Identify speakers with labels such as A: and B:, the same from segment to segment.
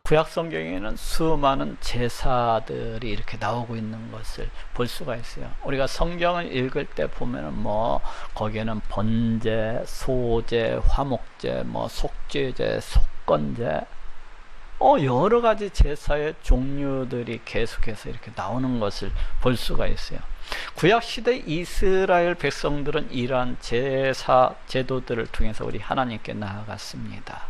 A: 구약 성경에는 수많은 제사들이 이렇게 나오고 있는 것을 볼 수가 있어요. 우리가 성경을 읽을 때 보면은 거기에는 번제, 소제, 화목제, 속죄제, 속건제, 여러 가지 제사의 종류들이 계속해서 이렇게 나오는 것을 볼 수가 있어요. 구약 시대 이스라엘 백성들은 이러한 제사 제도들을 통해서 우리 하나님께 나아갔습니다.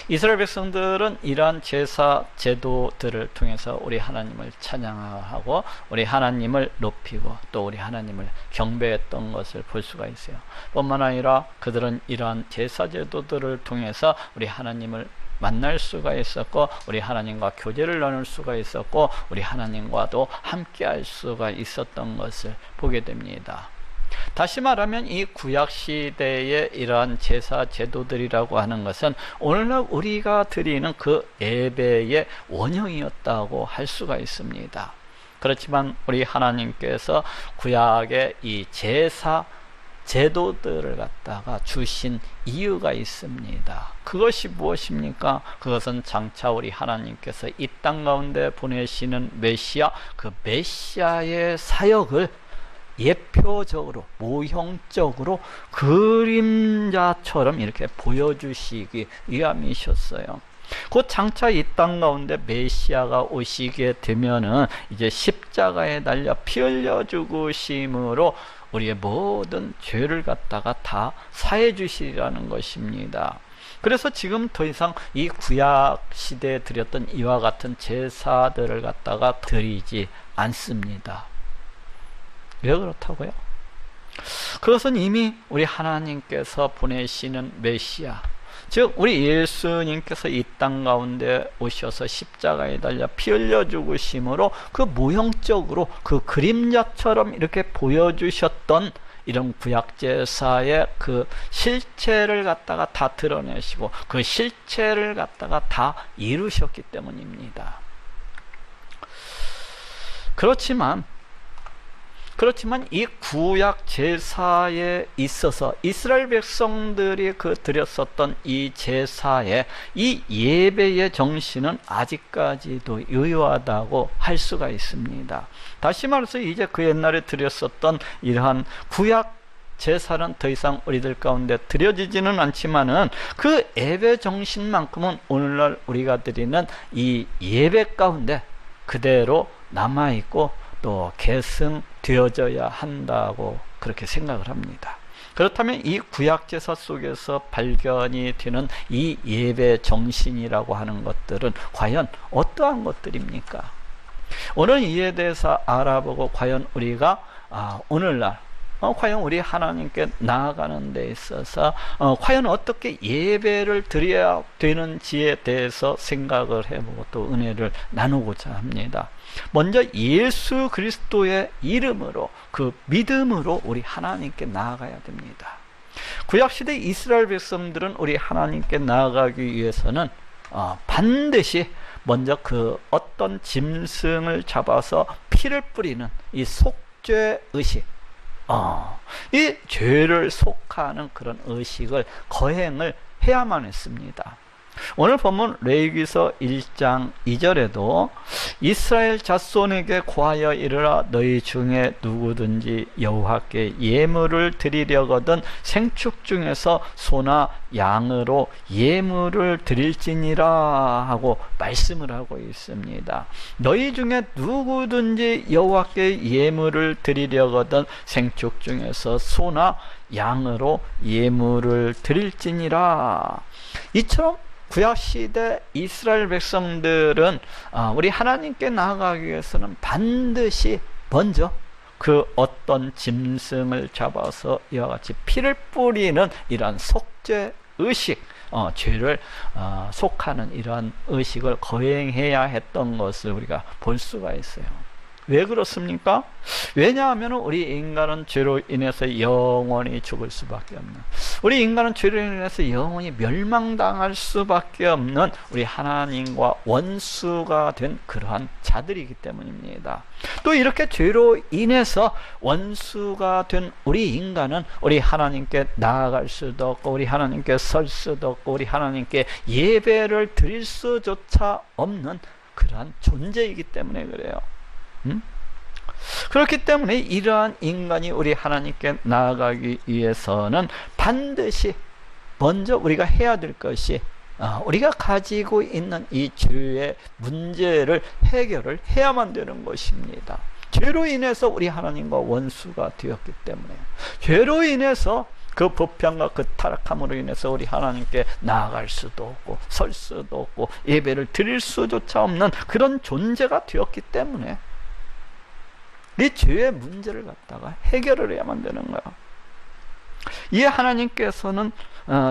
A: 이스라엘 백성들은 이러한 제사 제도들을 통해서 우리 하나님을 찬양하고 우리 하나님을 높이고 또 우리 하나님을 경배했던 것을 볼 수가 있어요. 뿐만 아니라 그들은 이러한 제사 제도들을 통해서 우리 하나님을 만날 수가 있었고 우리 하나님과 교제를 나눌 수가 있었고 우리 하나님과도 함께 할 수가 있었던 것을 보게 됩니다. 다시 말하면 이 구약 시대의 이러한 제사 제도들이라고 하는 것은 오늘날 우리가 드리는 그 예배의 원형이었다고 할 수가 있습니다. 그렇지만 우리 하나님께서 구약의 이 제사 제도들을 갖다가 주신 이유가 있습니다. 그것이 무엇입니까? 그것은 장차 우리 하나님께서 이 땅 가운데 보내시는 메시아, 그 메시아의 사역을 예표적으로 모형적으로 그림자처럼 이렇게 보여주시기 위함이셨어요. 곧 장차 이 땅 가운데 메시아가 오시게 되면은 이제 십자가에 달려 피 흘려 죽으심으로 우리의 모든 죄를 갖다가 다 사해 주시리라는 것입니다. 그래서 지금 더 이상 이 구약 시대에 드렸던 이와 같은 제사들을 갖다가 드리지 않습니다. 왜 그렇다고요? 그것은 이미 우리 하나님께서 보내시는 메시아, 즉 우리 예수님께서 이 땅 가운데 오셔서 십자가에 달려 피 흘려 죽으심으로 그 모형적으로 그 그림자처럼 이렇게 보여주셨던 이런 구약제사의 그 실체를 갖다가 다 드러내시고 그 실체를 갖다가 다 이루셨기 때문입니다. 그렇지만 이 구약 제사에 있어서 이스라엘 백성들이 드렸었던 이 제사의 이 예배의 정신은 아직까지도 유효하다고 할 수가 있습니다. 다시 말해서 이제 그 옛날에 드렸었던 이러한 구약 제사는 더 이상 우리들 가운데 드려지지는 않지만은 그 예배 정신만큼은 오늘날 우리가 드리는 이 예배 가운데 그대로 남아있고 또 계승되어져야 한다고 그렇게 생각을 합니다. 그렇다면 이 구약제사 속에서 발견이 되는 이 예배 정신이라고 하는 것들은 과연 어떠한 것들입니까? 오늘 이에 대해서 알아보고 과연 우리가 오늘날 과연 우리 하나님께 나아가는 데 있어서 과연 어떻게 예배를 드려야 되는지에 대해서 생각을 해보고 또 은혜를 나누고자 합니다. 먼저 예수 그리스도의 이름으로 그 믿음으로 우리 하나님께 나아가야 됩니다. 구약시대 이스라엘 백성들은 우리 하나님께 나아가기 위해서는 반드시 먼저 그 어떤 짐승을 잡아서 피를 뿌리는 이 속죄의식, 이 죄를 속하는 그런 의식을 거행을 해야만 했습니다. 오늘 보면 레위기서 1장 2절에도 이스라엘 자손에게 고하여 이르라 너희 중에 누구든지 여호와께 예물을 드리려거든 생축 중에서 소나 양으로 예물을 드릴지니라 하고 말씀을 하고 있습니다. 너희 중에 누구든지 여호와께 예물을 드리려거든 생축 중에서 소나 양으로 예물을 드릴지니라. 이처럼 구약시대 이스라엘 백성들은 우리 하나님께 나아가기 위해서는 반드시 먼저 그 어떤 짐승을 잡아서 이와 같이 피를 뿌리는 이러한 속죄의식, 죄를 속하는 이러한 의식을 거행해야 했던 것을 우리가 볼 수가 있어요. 왜 그렇습니까? 왜냐하면 우리 인간은 죄로 인해서 영원히 죽을 수밖에 없는, 우리 인간은 죄로 인해서 영원히 멸망당할 수밖에 없는 우리 하나님과 원수가 된 그러한 자들이기 때문입니다. 또 이렇게 죄로 인해서 원수가 된 우리 인간은 우리 하나님께 나아갈 수도 없고, 우리 하나님께 설 수도 없고, 우리 하나님께 예배를 드릴 수조차 없는 그러한 존재이기 때문에 그래요. 그렇기 때문에 이러한 인간이 우리 하나님께 나아가기 위해서는 반드시 먼저 우리가 해야 될 것이, 우리가 가지고 있는 이 죄의 문제를 해결을 해야만 되는 것입니다. 죄로 인해서 우리 하나님과 원수가 되었기 때문에, 죄로 인해서 그 불평과 그 타락함으로 인해서 우리 하나님께 나아갈 수도 없고 설 수도 없고 예배를 드릴 수조차 없는 그런 존재가 되었기 때문에 이 죄의 문제를 갖다가 해결을 해야만 되는 거야. 이에 하나님께서는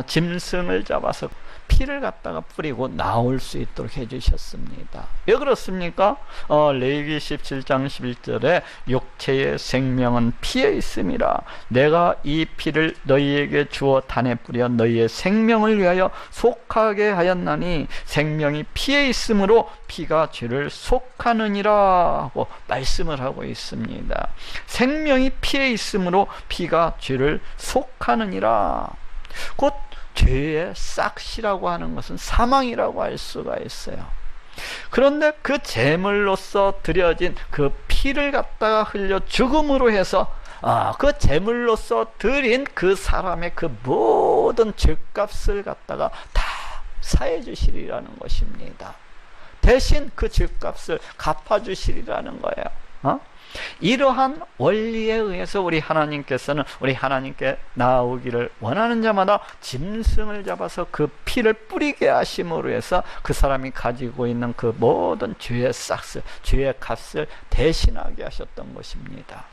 A: 짐승을 잡아서 피를 갖다가 뿌리고 나올 수 있도록 해주셨습니다. 왜 그렇습니까? 레위기 17장 11절에 육체의 생명은 피에 있음이라. 내가 이 피를 너희에게 주어 단에 뿌려 너희의 생명을 위하여 속하게 하였나니 생명이 피에 있으므로 피가 죄를 속하느니라 하고 말씀을 하고 있습니다. 생명이 피에 있으므로 피가 죄를 속하느니라. 곧 죄의 싹시라고 하는 것은 사망이라고 할 수가 있어요. 그런데 그 제물로서 드려진 그 피를 갖다가 흘려 죽음으로 해서 그 제물로서 드린 그 사람의 그 모든 죄값을 갖다가 다 사해 주시리라는 것입니다. 대신 그 죄값을 갚아 주시리라는 거예요. 이러한 원리에 의해서 우리 하나님께서는 우리 하나님께 나오기를 원하는 자마다 짐승을 잡아서 그 피를 뿌리게 하심으로 해서 그 사람이 가지고 있는 그 모든 죄의 싹을, 죄의 값을 대신하게 하셨던 것입니다.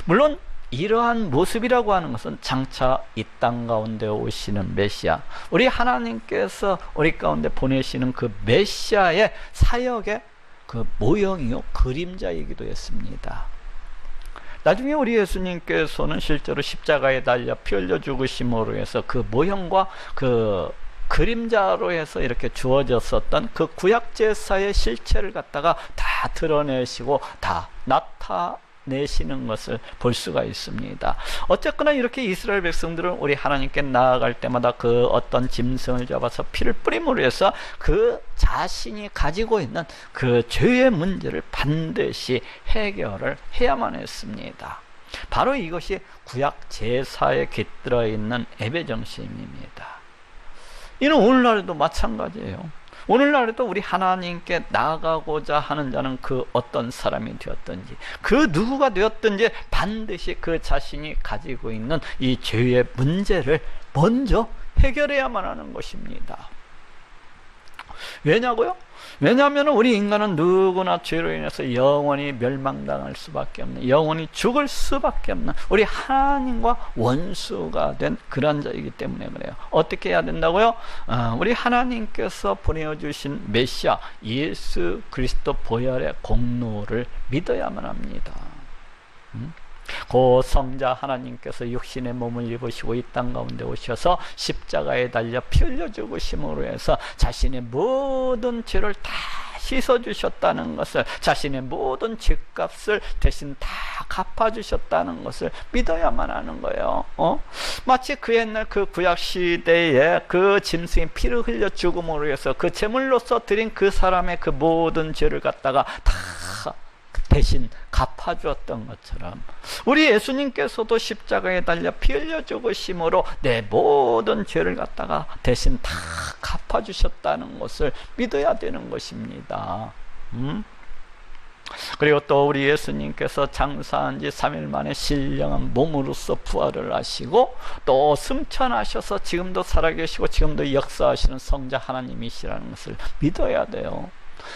A: 물론 이러한 모습이라고 하는 것은 장차 이 땅 가운데 오시는 메시아, 우리 하나님께서 우리 가운데 보내시는 그 메시아의 사역의 그 모형이요 그림자이기도 했습니다. 나중에 우리 예수님께서는 실제로 십자가에 달려 피 흘려 죽으심으로 해서 그 모형과 그 그림자로 해서 이렇게 주어졌었던 그 구약 제사의 실체를 갖다가 다 드러내시고 다 나타내시는 것을 볼 수가 있습니다. 어쨌거나 이렇게 이스라엘 백성들은 우리 하나님께 나아갈 때마다 그 어떤 짐승을 잡아서 피를 뿌림으로 해서 그 자신이 가지고 있는 그 죄의 문제를 반드시 해결을 해야만 했습니다. 바로 이것이 구약 제사에 깃들어 있는 예배 정신입니다. 이는 오늘날에도 마찬가지예요. 오늘날에도 우리 하나님께 나아가고자 하는 자는 그 어떤 사람이 되었든지 그 누구가 되었든지 반드시 그 자신이 가지고 있는 이 죄의 문제를 먼저 해결해야만 하는 것입니다. 왜냐고요? 왜냐하면 우리 인간은 누구나 죄로 인해서 영원히 멸망당할 수밖에 없는, 영원히 죽을 수밖에 없는 우리 하나님과 원수가 된 그런 자이기 때문에 그래요. 어떻게 해야 된다고요? 우리 하나님께서 보내주신 메시아 예수 그리스도 보혈의 공로를 믿어야만 합니다. 그 성자 하나님께서 육신의 몸을 입으시고 이 땅 가운데 오셔서 십자가에 달려 피 흘려 죽으심으로 해서 자신의 모든 죄를 다 씻어주셨다는 것을, 자신의 모든 죄값을 대신 다 갚아주셨다는 것을 믿어야만 하는 거예요. 마치 그 옛날 그 구약 시대에 그 짐승이 피를 흘려 죽음으로 해서 그 제물로서 드린 그 사람의 그 모든 죄를 갖다가 다 대신 갚아주었던 것처럼 우리 예수님께서도 십자가에 달려 피 흘려 죽으심으로 내 모든 죄를 갖다가 대신 다 갚아주셨다는 것을 믿어야 되는 것입니다. 그리고 또 우리 예수님께서 장사한 지 3일 만에 신령한 몸으로서 부활을 하시고 또 승천하셔서 지금도 살아계시고 지금도 역사하시는 성자 하나님이시라는 것을 믿어야 돼요.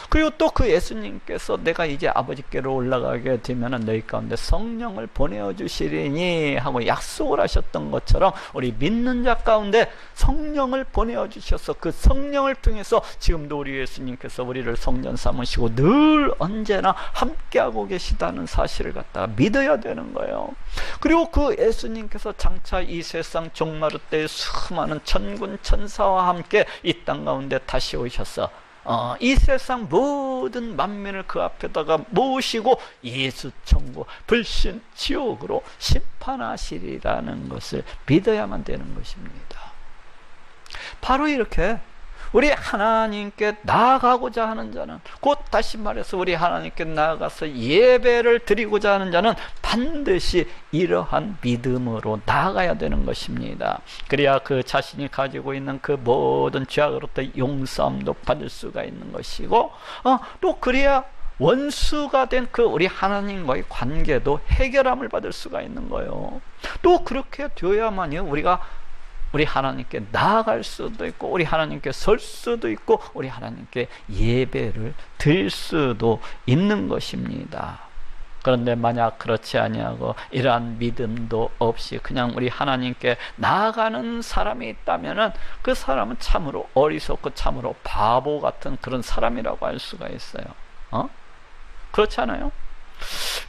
A: 그리고 또 그 예수님께서 내가 이제 아버지께로 올라가게 되면은 너희 가운데 성령을 보내어 주시리니 하고 약속을 하셨던 것처럼 우리 믿는 자 가운데 성령을 보내어 주셔서 그 성령을 통해서 지금도 우리 예수님께서 우리를 성전 삼으시고 늘 언제나 함께하고 계시다는 사실을 갖다가 믿어야 되는 거예요. 그리고 그 예수님께서 장차 이 세상 종말의 때에 수많은 천군 천사와 함께 이 땅 가운데 다시 오셔서 이 세상 모든 만민을 그 앞에다가 모으시고 예수 천국 불신 지옥으로 심판하시리라는 것을 믿어야만 되는 것입니다. 바로 이렇게 우리 하나님께 나아가고자 하는 자는, 곧 다시 말해서 우리 하나님께 나아가서 예배를 드리고자 하는 자는 반드시 이러한 믿음으로 나아가야 되는 것입니다. 그래야 그 자신이 가지고 있는 그 모든 죄악으로부터 용서함도 받을 수가 있는 것이고, 또 그래야 원수가 된 그 우리 하나님과의 관계도 해결함을 받을 수가 있는 거예요. 또 그렇게 되어야만이 우리 하나님께 나아갈 수도 있고, 우리 하나님께 설 수도 있고, 우리 하나님께 예배를 드릴 수도 있는 것입니다. 그런데 만약 그렇지 아니하고 이러한 믿음도 없이 그냥 우리 하나님께 나아가는 사람이 있다면은 그 사람은 참으로 어리석고 참으로 바보 같은 그런 사람이라고 할 수가 있어요. 그렇지 않아요?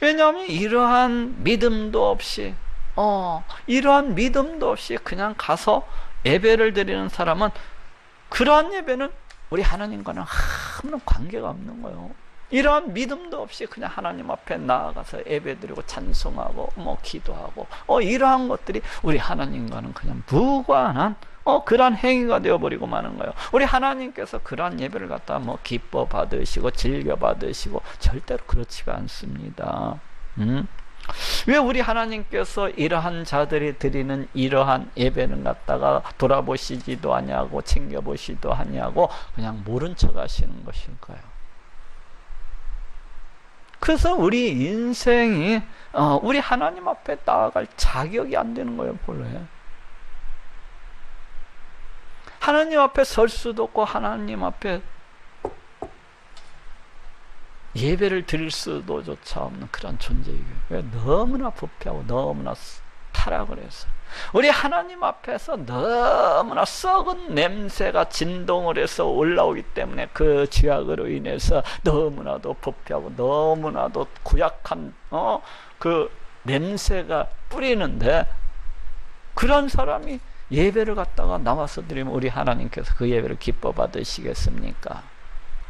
A: 왜냐하면 이러한 믿음도 없이 그냥 가서 예배를 드리는 사람은, 그러한 예배는 우리 하나님과는 아무런 관계가 없는 거예요. 이러한 믿음도 없이 그냥 하나님 앞에 나아가서 예배 드리고 찬송하고 기도하고 이러한 것들이 우리 하나님과는 그냥 무관한 그러한 행위가 되어버리고 마는 거예요. 우리 하나님께서 그러한 예배를 갖다 기뻐 받으시고 즐겨 받으시고 절대로 그렇지가 않습니다. 왜 우리 하나님께서 이러한 자들이 드리는 이러한 예배는 갖다가 돌아보시지도 아니하고 챙겨보시지도 아니하고 그냥 모른 척 하시는 것일까요? 그래서 우리 인생이 우리 하나님 앞에 나아갈 자격이 안 되는 거예요. 본래 하나님 앞에 설 수도 없고 하나님 앞에 예배를 드릴 수도 조차 없는 그런 존재이고, 왜? 너무나 부패하고 너무나 타락을 해서 우리 하나님 앞에서 너무나 썩은 냄새가 진동을 해서 올라오기 때문에 그 죄악으로 인해서 너무나도 부패하고 너무나도 구약한 그 냄새가 뿌리는데, 그런 사람이 예배를 갖다가 나와서 드리면 우리 하나님께서 그 예배를 기뻐 받으시겠습니까?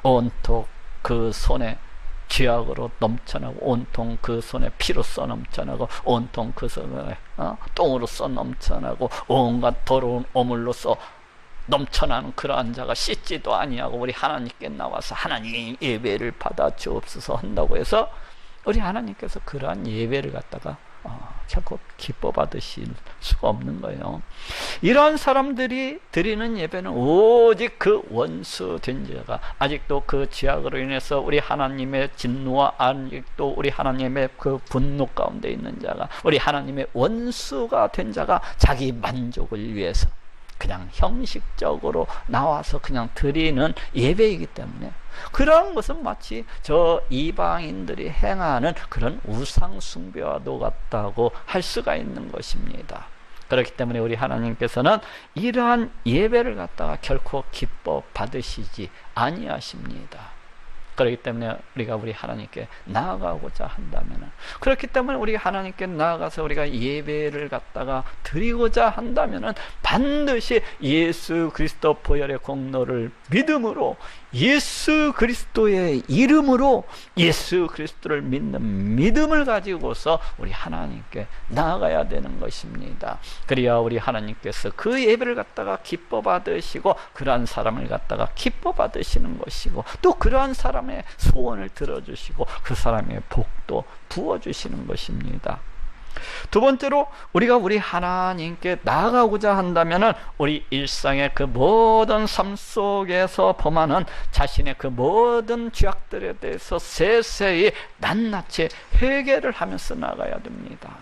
A: 온통 그 손에 죄악으로 넘쳐나고, 온통 그 손에 피로 써 넘쳐나고, 온통 그 손에 똥으로 써 넘쳐나고, 온갖 더러운 오물로써 넘쳐나는 그러한 자가 씻지도 아니하고 우리 하나님께 나와서 하나님 예배를 받아 주옵소서 한다고 해서 우리 하나님께서 그러한 예배를 갖다가 결코 기뻐 받으실 수가 없는 거예요. 이런 사람들이 드리는 예배는 오직 그 원수된 자가, 아직도 그 죄악으로 인해서 우리 하나님의 진노와 아직도 우리 하나님의 그 분노 가운데 있는 자가, 우리 하나님의 원수가 된 자가 자기 만족을 위해서 그냥 형식적으로 나와서 그냥 드리는 예배이기 때문에, 그런 것은 마치 저 이방인들이 행하는 그런 우상 숭배와도 같다고 할 수가 있는 것입니다. 그렇기 때문에 우리 하나님께서는 이러한 예배를 갖다가 결코 기뻐 받으시지 아니하십니다. 그렇기 때문에 우리가 우리 하나님께 나아가고자 한다면, 그렇기 때문에 우리 하나님께 나아가서 우리가 예배를 갖다가 드리고자 한다면 반드시 예수 그리스도 보혈의 공로를 믿음으로, 예수 그리스도의 이름으로 예수 그리스도를 믿는 믿음을 가지고서 우리 하나님께 나아가야 되는 것입니다. 그래야 우리 하나님께서 그 예배를 갖다가 기뻐 받으시고, 그러한 사람을 갖다가 기뻐 받으시는 것이고, 또 그러한 사람의 소원을 들어주시고 그 사람의 복도 부어주시는 것입니다. 두 번째로, 우리가 우리 하나님께 나아가고자 한다면 우리 일상의 그 모든 삶 속에서 범하는 자신의 그 모든 죄악들에 대해서 세세히 낱낱이 회개를 하면서 나아가야 됩니다.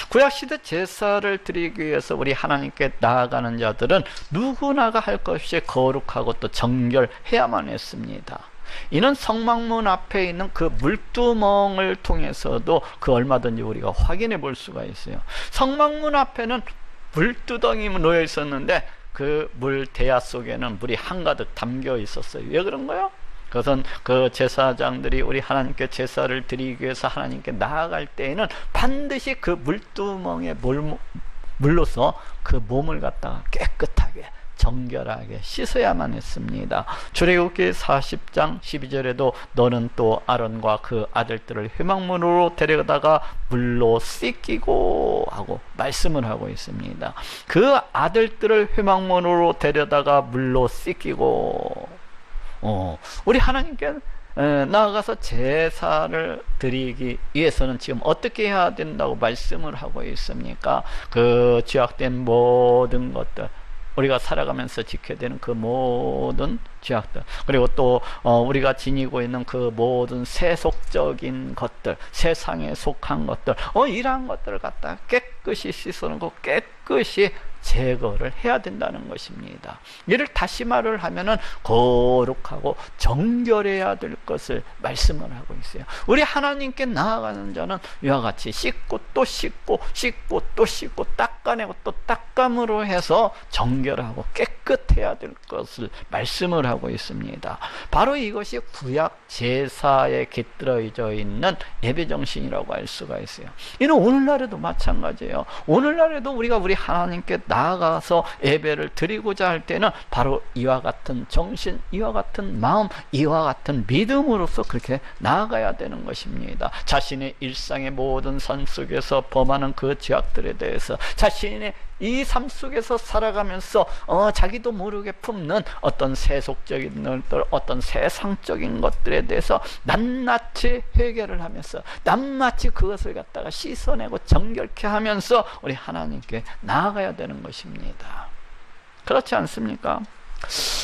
A: 구약시대 제사를 드리기 위해서 우리 하나님께 나아가는 자들은 누구나가 할 것 없이 거룩하고 또 정결해야만 했습니다. 이는 성막문 앞에 있는 그 물두멍을 통해서도 그 얼마든지 우리가 확인해 볼 수가 있어요. 성막문 앞에는 물두덩이 놓여 있었는데 그 물 대야 속에는 물이 한가득 담겨 있었어요. 왜 그런 거예요? 그것은 그 제사장들이 우리 하나님께 제사를 드리기 위해서 하나님께 나아갈 때에는 반드시 그 물두멍에 물로서 그 몸을 갖다가 깨끗하게 정결하게 씻어야만 했습니다. 출애굽기 40장 12절에도 너는 또 아론과 그 아들들을 회막문으로 데려다가 물로 씻기고 하고 말씀을 하고 있습니다. 그 아들들을 회막문으로 데려다가 물로 씻기고 우리 하나님께 나아가서 제사를 드리기 위해서는 지금 어떻게 해야 된다고 말씀을 하고 있습니까? 그 죄악된 모든 것들, 우리가 살아가면서 지켜야 되는 그 모든 죄악들, 그리고 또 우리가 지니고 있는 그 모든 세속적인 것들, 세상에 속한 것들, 이러한 것들을 갖다 깨끗이 씻어놓고 깨끗이 제거를 해야 된다는 것입니다. 이를 다시 말을 하면은 거룩하고 정결해야 될 것을 말씀을 하고 있어요. 우리 하나님께 나아가는 자는 이와 같이 씻고 또 씻고 씻고 또 씻고 닦아내고 또 닦음으로 해서 정결하고 깨끗해야 될 것을 말씀을 하고 있습니다. 바로 이것이 구약 제사에 깃들어져 있는 예배 정신이라고 할 수가 있어요. 이는 오늘날에도 마찬가지예요. 오늘날에도 우리가 우리 하나님께 나아가서 예배를 드리고자 할 때는 바로 이와 같은 정신, 이와 같은 마음, 이와 같은 믿음으로서 그렇게 나아가야 되는 것입니다. 자신의 일상의 모든 삶 속에서 범하는 그 죄악들에 대해서, 자신의 이 삶 속에서 살아가면서 자기도 모르게 품는 어떤 세속적인 것들, 어떤 세상적인 것들에 대해서 낱낱이 해결을 하면서 낱낱이 그것을 갖다가 씻어내고 정결케 하면서 우리 하나님께 나아가야 되는 것입니다. 그렇지 않습니까?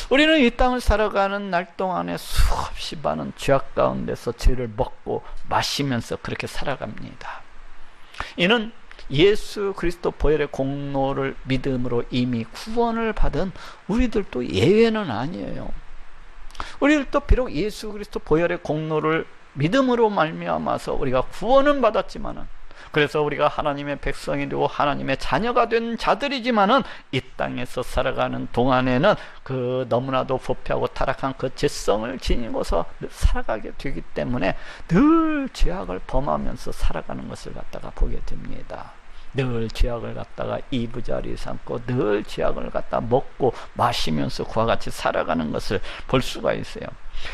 A: 우리는 이 땅을 살아가는 날 동안에 수없이 많은 죄악 가운데서 죄를 먹고 마시면서 그렇게 살아갑니다. 이는 예수 그리스도 보혈의 공로를 믿음으로 이미 구원을 받은 우리들도 예외는 아니에요. 우리들도 비록 예수 그리스도 보혈의 공로를 믿음으로 말미암아서 우리가 구원은 받았지만은, 그래서 우리가 하나님의 백성이 되고 하나님의 자녀가 된 자들이지만은 이 땅에서 살아가는 동안에는 그 너무나도 부패하고 타락한 그 죄성을 지니고서 살아가게 되기 때문에 늘 죄악을 범하면서 살아가는 것을 갖다가 보게 됩니다. 늘 죄악을 갖다가 이부자리 삼고 늘 죄악을 갖다 먹고 마시면서 그와 같이 살아가는 것을 볼 수가 있어요.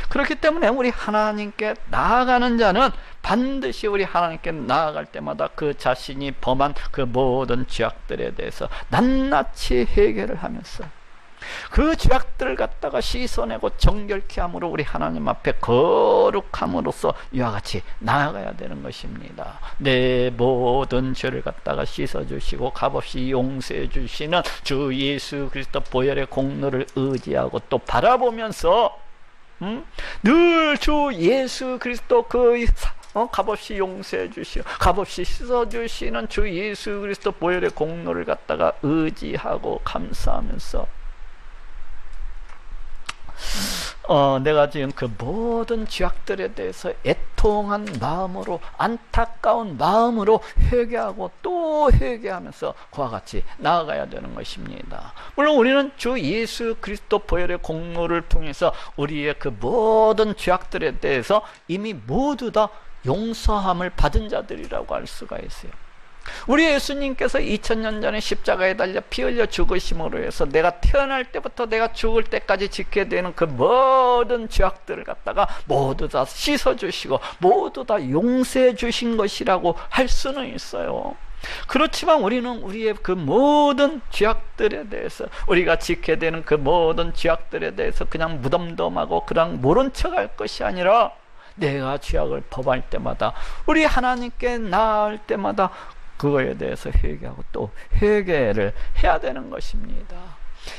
A: 그렇기 때문에 우리 하나님께 나아가는 자는 반드시 우리 하나님께 나아갈 때마다 그 자신이 범한 그 모든 죄악들에 대해서 낱낱이 해결을 하면서 그 죄악들을 갖다가 씻어내고 정결케 함으로 우리 하나님 앞에 거룩함으로써 이와 같이 나아가야 되는 것입니다. 내 모든 죄를 갖다가 씻어주시고 값없이 용서해 주시는 주 예수 그리스도 보혈의 공로를 의지하고 또 바라보면서 늘 주 예수 그리스도 그 값없이 용서해 주시고 값없이 씻어주시는 주 예수 그리스도 보혈의 공로를 갖다가 의지하고 감사하면서 내가 지금 그 모든 죄악들에 대해서 애통한 마음으로, 안타까운 마음으로 회개하고 또 회개하면서 그와 같이 나아가야 되는 것입니다. 물론 우리는 주 예수 그리스도 보혈의 공로를 통해서 우리의 그 모든 죄악들에 대해서 이미 모두 다 용서함을 받은 자들이라고 할 수가 있어요. 우리 예수님께서 2000년 전에 십자가에 달려 피 흘려 죽으심으로 해서 내가 태어날 때부터 내가 죽을 때까지 짓게 되는 그 모든 죄악들을 갖다가 모두 다 씻어주시고 모두 다 용서해 주신 것이라고 할 수는 있어요. 그렇지만 우리는 우리의 그 모든 죄악들에 대해서, 우리가 짓게 되는 그 모든 죄악들에 대해서 그냥 무덤덤하고 그냥 모른 척할 것이 아니라 내가 죄악을 범할 때마다, 우리 하나님께 나아갈 때마다 그거에 대해서 회개하고 또 회개를 해야 되는 것입니다.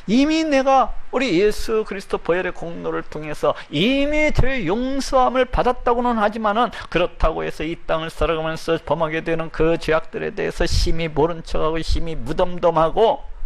A: 이미 내가 우리 예수 그리스도 보혈의 공로를 통해서 이미 죄 용서함을 받았다고는 하지만은, 그렇다고 해서 이 땅을 살아가면서 범하게 되는 그 죄악들에 대해서 심히 모른 척하고 심히 무덤덤하고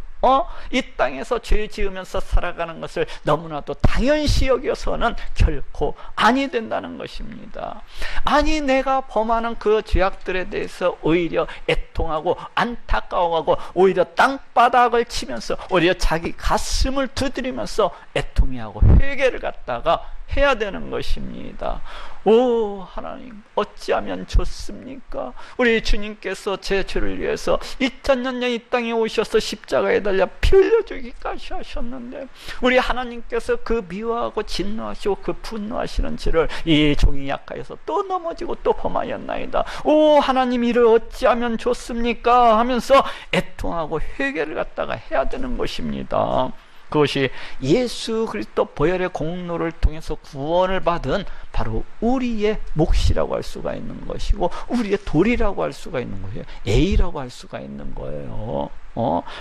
A: 이 땅에서 죄 지으면서 살아가는 것을 너무나도 당연시 여겨서는 결코 아니 된다는 것입니다. 아니, 내가 범하는 그 죄악들에 대해서 오히려 애통하고 안타까워하고 오히려 땅바닥을 치면서 오히려 자기 가슴을 두드리면서 애통해하고 회개를 갖다가 해야 되는 것입니다. 오 하나님, 어찌하면 좋습니까? 우리 주님께서 제 죄를 위해서 2000년 전 이 땅에 오셔서 십자가에 달려 피 흘려 주기까지 하셨는데, 우리 하나님께서 그 미워하고 진노하시고 그 분노하시는 죄를 이 종이 약하여서 또 넘어지고 또 범하였나이다. 오 하나님, 이를 어찌하면 좋습니까? 하면서 애통하고 회개를 갖다가 해야 되는 것입니다. 그것이 예수 그리스도 보혈의 공로를 통해서 구원을 받은 바로 우리의 몫이라고 할 수가 있는 것이고, 우리의 도리라고 할 수가 있는 거예요. A라고 할 수가 있는 거예요.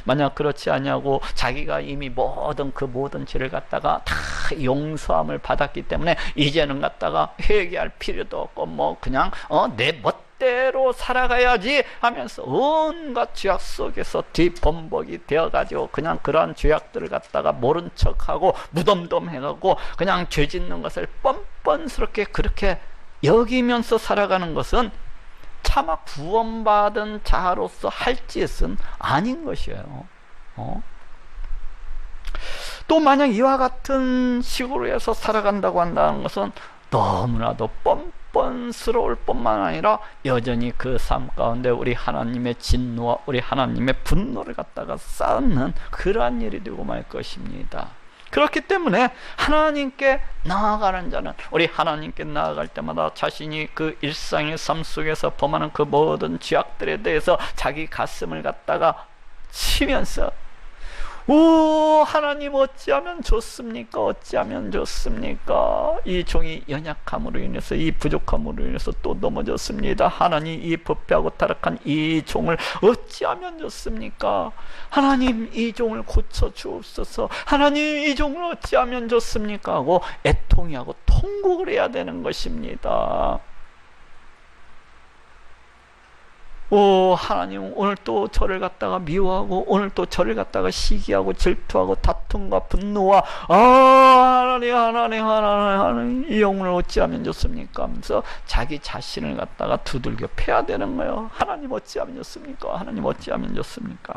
A: 만약 그렇지 않냐고, 자기가 이미 모든 죄를 갖다가 다 용서함을 받았기 때문에 이제는 갖다가 회개할 필요도 없고 그냥 내 멋대로 살아가야지 하면서 온갖 죄악 속에서 뒷범벅이 되어가지고 그냥 그러한 죄악들을 갖다가 모른 척하고 무덤덤해가고 그냥 죄 짓는 것을 뻔뻔스럽게 그렇게 여기면서 살아가는 것은 차마 구원받은 자로서 할 짓은 아닌 것이에요. 또 만약 이와 같은 식으로 해서 살아간다고 한다는 것은 너무나도 뻔뻔스러울 뿐만 아니라 여전히 그 삶 가운데 우리 하나님의 진노와 우리 하나님의 분노를 갖다가 쌓는 그러한 일이 되고 말 것입니다. 그렇기 때문에 하나님께 나아가는 자는, 우리 하나님께 나아갈 때마다 자신이 그 일상의 삶 속에서 범하는 그 모든 죄악들에 대해서 자기 가슴을 갖다가 치면서 오 하나님, 어찌하면 좋습니까? 어찌하면 좋습니까? 이 종이 연약함으로 인해서, 이 부족함으로 인해서 또 넘어졌습니다. 하나님, 이 부패하고 타락한 이 종을 어찌하면 좋습니까? 하나님, 이 종을 고쳐 주옵소서. 하나님, 이 종을 어찌하면 좋습니까? 하고 애통해하고 통곡을 해야 되는 것입니다. 오 하나님, 오늘 또 저를 갖다가 미워하고 오늘 또 저를 갖다가 시기하고 질투하고 다툼과 분노와 하나님 이 영혼을 어찌하면 좋습니까? 하면서 자기 자신을 갖다가 두들겨 패야 되는 거예요. 하나님 어찌하면 좋습니까? 하나님 어찌하면 좋습니까?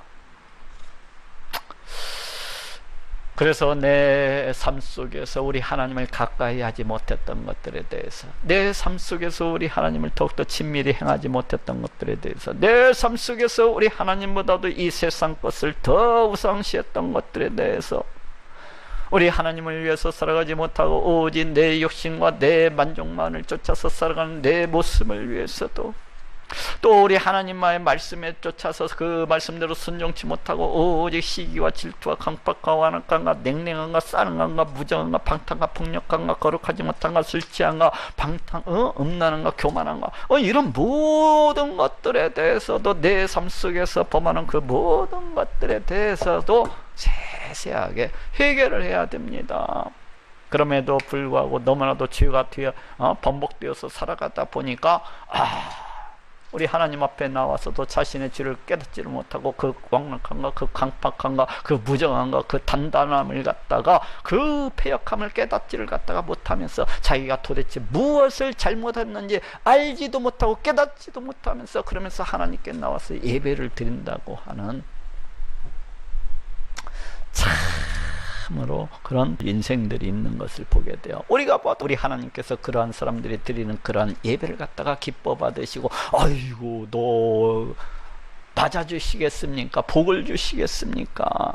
A: 그래서 내 삶 속에서 우리 하나님을 가까이 하지 못했던 것들에 대해서, 내 삶 속에서 우리 하나님을 더욱더 친밀히 행하지 못했던 것들에 대해서, 내 삶 속에서 우리 하나님보다도 이 세상 것을 더 우상시했던 것들에 대해서, 우리 하나님을 위해서 살아가지 못하고 오직 내 욕심과 내 만족만을 쫓아서 살아가는 내 모습을 위해서도, 또 우리 하나님의 말씀에 쫓아서 그 말씀대로 순종치 못하고 오직 시기와 질투와 강팍과 완악함과 냉랭함과 싸는함과 무정함과 방탕과 폭력함과 거룩하지 못함과 술 취함과 음란함과 교만함과 이런 모든 것들에 대해서도, 내 삶 속에서 범하는 그 모든 것들에 대해서도 세세하게 회개를 해야 됩니다. 그럼에도 불구하고 너무나도 죄가 번복되어서 살아가다 보니까 우리 하나님 앞에 나와서도 자신의 죄를 깨닫지를 못하고 그 완악함과 그 강팍함과 그 무정함과 그 단단함을 갖다가, 그 패역함을 깨닫지를 갖다가 못하면서 자기가 도대체 무엇을 잘못했는지 알지도 못하고 깨닫지도 못하면서, 그러면서 하나님께 나와서 예배를 드린다고 하는 참으로 그런 인생들이 있는 것을 보게 돼요. 우리가 봐도 우리 하나님께서 그러한 사람들이 드리는 그러한 예배를 갖다가 기뻐 받으시고, 아이고 너 맞아주시겠습니까? 복을 주시겠습니까?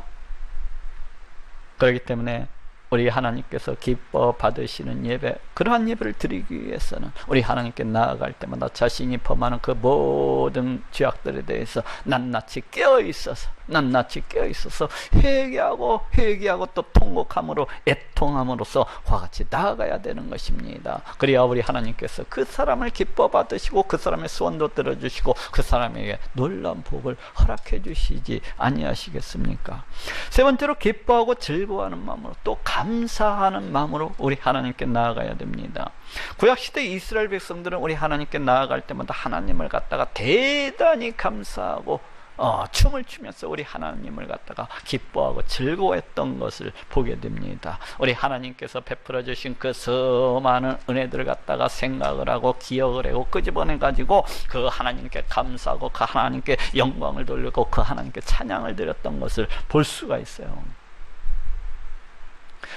A: 그렇기 때문에 우리 하나님께서 기뻐 받으시는 예배, 그러한 예배를 드리기 위해서는 우리 하나님께 나아갈 때마다 자신이 범하는 그 모든 죄악들에 대해서 낱낱이 깨어있어서 회개하고 또 통곡함으로 애통함으로써 그와 같이 나아가야 되는 것입니다. 그래야 우리 하나님께서 그 사람을 기뻐 받으시고 그 사람의 소원도 들어주시고 그 사람에게 놀라운 복을 허락해 주시지 아니하시겠습니까? 세 번째로 기뻐하고 즐거워하는 마음으로, 또 감사하는 마음으로 우리 하나님께 나아가야 됩니다. 구약시대 이스라엘 백성들은 우리 하나님께 나아갈 때마다 하나님을 갖다가 대단히 감사하고 춤을 추면서 우리 하나님을 갖다가 기뻐하고 즐거워했던 것을 보게 됩니다. 우리 하나님께서 베풀어 주신 그 수많은 은혜들을 갖다가 생각을 하고 기억을 하고 끄집어내 가지고 그 하나님께 감사하고 그 하나님께 영광을 돌리고 그 하나님께 찬양을 드렸던 것을 볼 수가 있어요.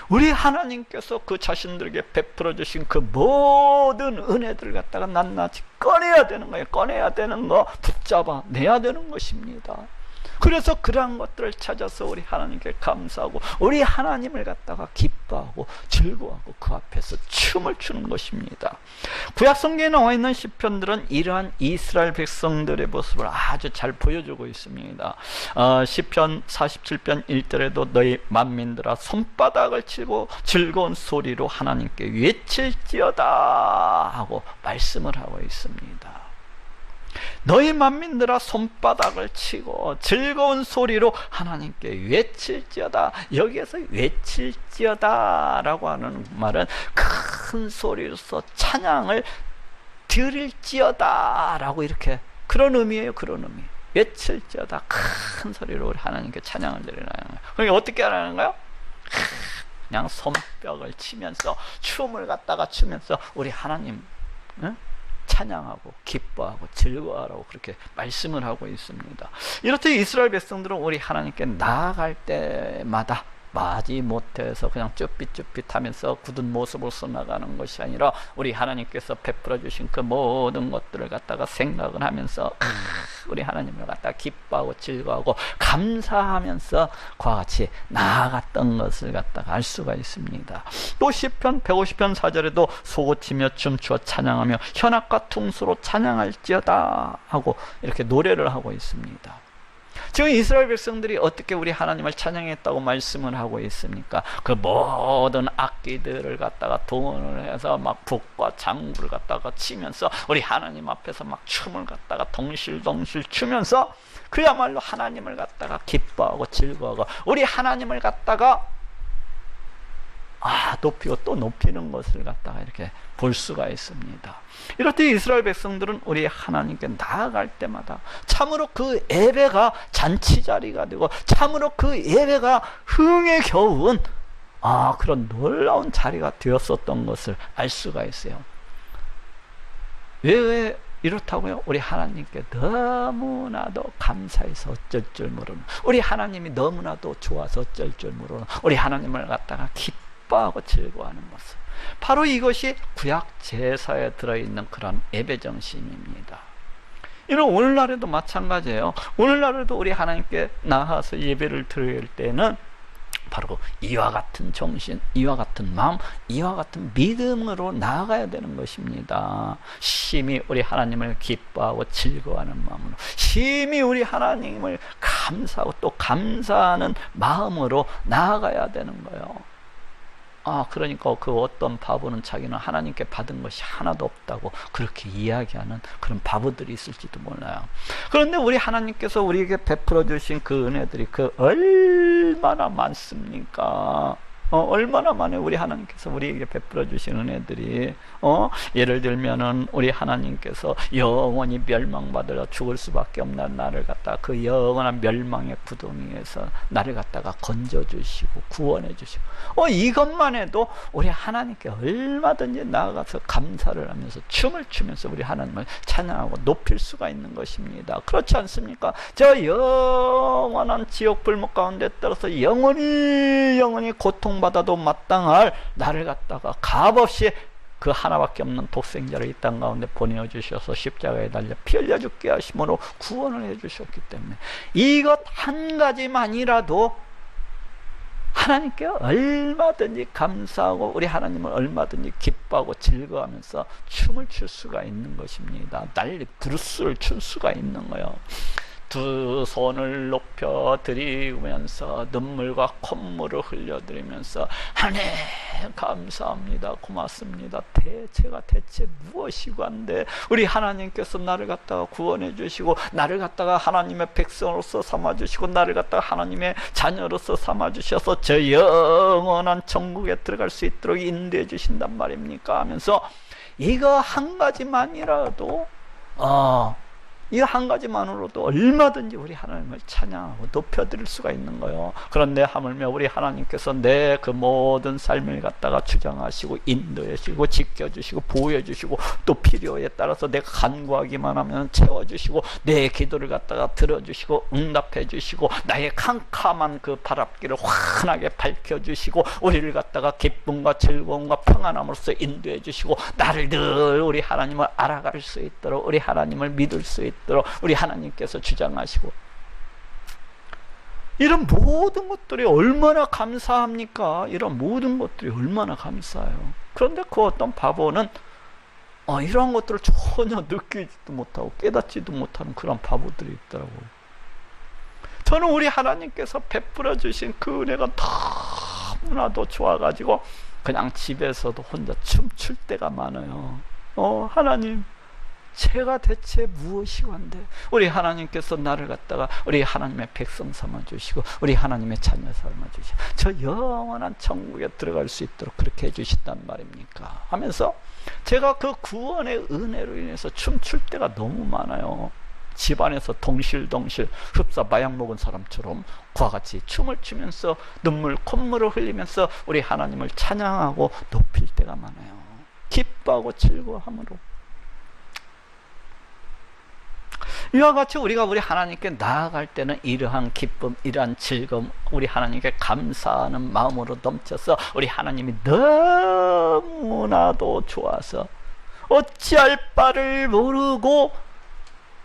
A: 우리 하나님께서 그 자신들에게 베풀어 주신 그 모든 은혜들을 갖다가 낱낱이 꺼내야 되는 거예요. 꺼내야 되는 거, 붙잡아 내야 되는 것입니다. 그래서 그러한 것들을 찾아서 우리 하나님께 감사하고 우리 하나님을 갖다가 기뻐하고 즐거워하고 그 앞에서 춤을 추는 것입니다. 구약성경에 나와 있는 시편들은 이러한 이스라엘 백성들의 모습을 아주 잘 보여주고 있습니다. 시편 47편 1절에도 너희 만민들아 손바닥을 치고 즐거운 소리로 하나님께 외칠지어다 하고 말씀을 하고 있습니다. 너희 만민들아 손바닥을 치고 즐거운 소리로 하나님께 외칠지어다. 여기에서 외칠지어다 라고 하는 말은 큰 소리로서 찬양을 드릴지어다 라고, 이렇게 그런 의미예요. 그런 의미. 외칠지어다, 큰 소리로 우리 하나님께 찬양을 드리라는 거예요. 그러니까 어떻게 하라는 거예요? 그냥 손뼉을 치면서 춤을 갖다가 추면서 우리 하나님 찬양하고 기뻐하고 즐거워하라고 그렇게 말씀을 하고 있습니다. 이렇듯 이스라엘 백성들은 우리 하나님께 나아갈 때마다 마지 못해서 그냥 쭈삣쭈삣하면서 굳은 모습으로서 나가는 것이 아니라 우리 하나님께서 베풀어 주신 그 모든 것들을 갖다가 생각을 하면서 우리 하나님을 갖다가 기뻐하고 즐거워하고 감사하면서 그와 같이 나아갔던 것을 갖다가 알 수가 있습니다. 또 시편 150편 4절에도 소고치며 춤추어 찬양하며 현악과 퉁소로 찬양할지어다 하고 이렇게 노래를 하고 있습니다. 지금 이스라엘 백성들이 어떻게 우리 하나님을 찬양했다고 말씀을 하고 있습니까? 그 모든 악기들을 갖다가 동원을 해서 막 북과 장구를 갖다가 치면서 우리 하나님 앞에서 막 춤을 갖다가 덩실덩실 추면서 그야말로 하나님을 갖다가 기뻐하고 즐거워하고 우리 하나님을 갖다가 높이고 또 높이는 것을 갖다가 이렇게 볼 수가 있습니다. 이렇듯 이스라엘 백성들은 우리 하나님께 나아갈 때마다 참으로 그 예배가 잔치자리가 되고 참으로 그 예배가 흥에 겨운 그런 놀라운 자리가 되었었던 것을 알 수가 있어요. 왜 이렇다고요? 우리 하나님께 너무나도 감사해서 어쩔 줄 모르는, 우리 하나님이 너무나도 좋아서 어쩔 줄 모르는, 우리 하나님을 갖다가 기뻐하고 즐거워하는 모습, 바로 이것이 구약 제사에 들어있는 그런 예배 정신입니다. 이는 오늘날에도 마찬가지예요. 오늘날에도 우리 하나님께 나아가서 예배를 드릴 때는 바로 이와 같은 정신, 이와 같은 마음, 이와 같은 믿음으로 나아가야 되는 것입니다. 심히 우리 하나님을 기뻐하고 즐거워하는 마음으로, 심히 우리 하나님을 감사하고 또 감사하는 마음으로 나아가야 되는 거예요. 그러니까 그 어떤 바보는 자기는 하나님께 받은 것이 하나도 없다고 그렇게 이야기하는 그런 바보들이 있을지도 몰라요. 그런데 우리 하나님께서 우리에게 베풀어 주신 그 은혜들이 그 얼마나 많습니까? 얼마나 많이 우리 하나님께서 우리에게 베풀어 주신 은혜들이, 예를 들면은 우리 하나님께서 영원히 멸망받으려 죽을 수밖에 없는 나를 갖다가 그 영원한 멸망의 구덩이에서 나를 갖다가 건져 주시고 구원해 주시고, 이것만 해도 우리 하나님께 얼마든지 나아가서 감사를 하면서 춤을 추면서 우리 하나님을 찬양하고 높일 수가 있는 것입니다. 그렇지 않습니까? 저 영원한 지옥 불목 가운데 떨어서 영원히 고통받아도 마땅할 나를 갖다가 값없이 그 하나밖에 없는 독생자를 이 땅 가운데 보내주셔서 십자가에 달려 피 흘려 죽게 하심으로 구원을 해주셨기 때문에 이것 한 가지만이라도 하나님께 얼마든지 감사하고 우리 하나님을 얼마든지 기뻐하고 즐거워하면서 춤을 출 수가 있는 것입니다. 난리 브루스를 출 수가 있는 거예요. 두 손을 높여 드리면서 눈물과 콧물을 흘려드리면서 하나님 감사합니다, 고맙습니다. 제가 대체 무엇이고 한데 우리 하나님께서 나를 갖다가 구원해 주시고 나를 갖다가 하나님의 백성으로서 삼아 주시고 나를 갖다가 하나님의 자녀로서 삼아 주셔서 저 영원한 천국에 들어갈 수 있도록 인도해 주신단 말입니까 하면서 이거 한 가지만이라도 이 한 가지만으로도 얼마든지 우리 하나님을 찬양하고 높여드릴 수가 있는 거예요. 그런데 하물며 우리 하나님께서 내 그 모든 삶을 갖다가 주장하시고 인도해 주시고 지켜주시고 보호해 주시고 또 필요에 따라서 내가 간구하기만 하면 채워주시고 내 기도를 갖다가 들어주시고 응답해 주시고 나의 캄캄한 그 바람길을 환하게 밝혀주시고 우리를 갖다가 기쁨과 즐거움과 평안함으로써 인도해 주시고 나를 늘 우리 하나님을 알아갈 수 있도록 우리 하나님을 믿을 수 있도록 우리 하나님께서 주장하시고 이런 모든 것들이 얼마나 감사합니까? 이런 모든 것들이 얼마나 감사해요. 그런데 그 어떤 바보는 이런 것들을 전혀 느끼지도 못하고 깨닫지도 못하는 그런 바보들이 있더라고요. 저는 우리 하나님께서 베풀어 주신 그 은혜가 너무나도 좋아가지고 그냥 집에서도 혼자 춤출 때가 많아요. 하나님 제가 대체 무엇이고 한데 우리 하나님께서 나를 갖다가 우리 하나님의 백성 삼아 주시고 우리 하나님의 자녀 삼아 주시고 저 영원한 천국에 들어갈 수 있도록 그렇게 해주신단 말입니까 하면서 제가 그 구원의 은혜로 인해서 춤출 때가 너무 많아요. 집안에서 덩실덩실 흡사 마약 먹은 사람처럼 그와 같이 춤을 추면서 눈물 콧물을 흘리면서 우리 하나님을 찬양하고 높일 때가 많아요. 기뻐하고 즐거워함으로 이와 같이 우리가 우리 하나님께 나아갈 때는 이러한 기쁨, 이러한 즐거움, 우리 하나님께 감사하는 마음으로 넘쳐서 우리 하나님이 너무나도 좋아서 어찌할 바를 모르고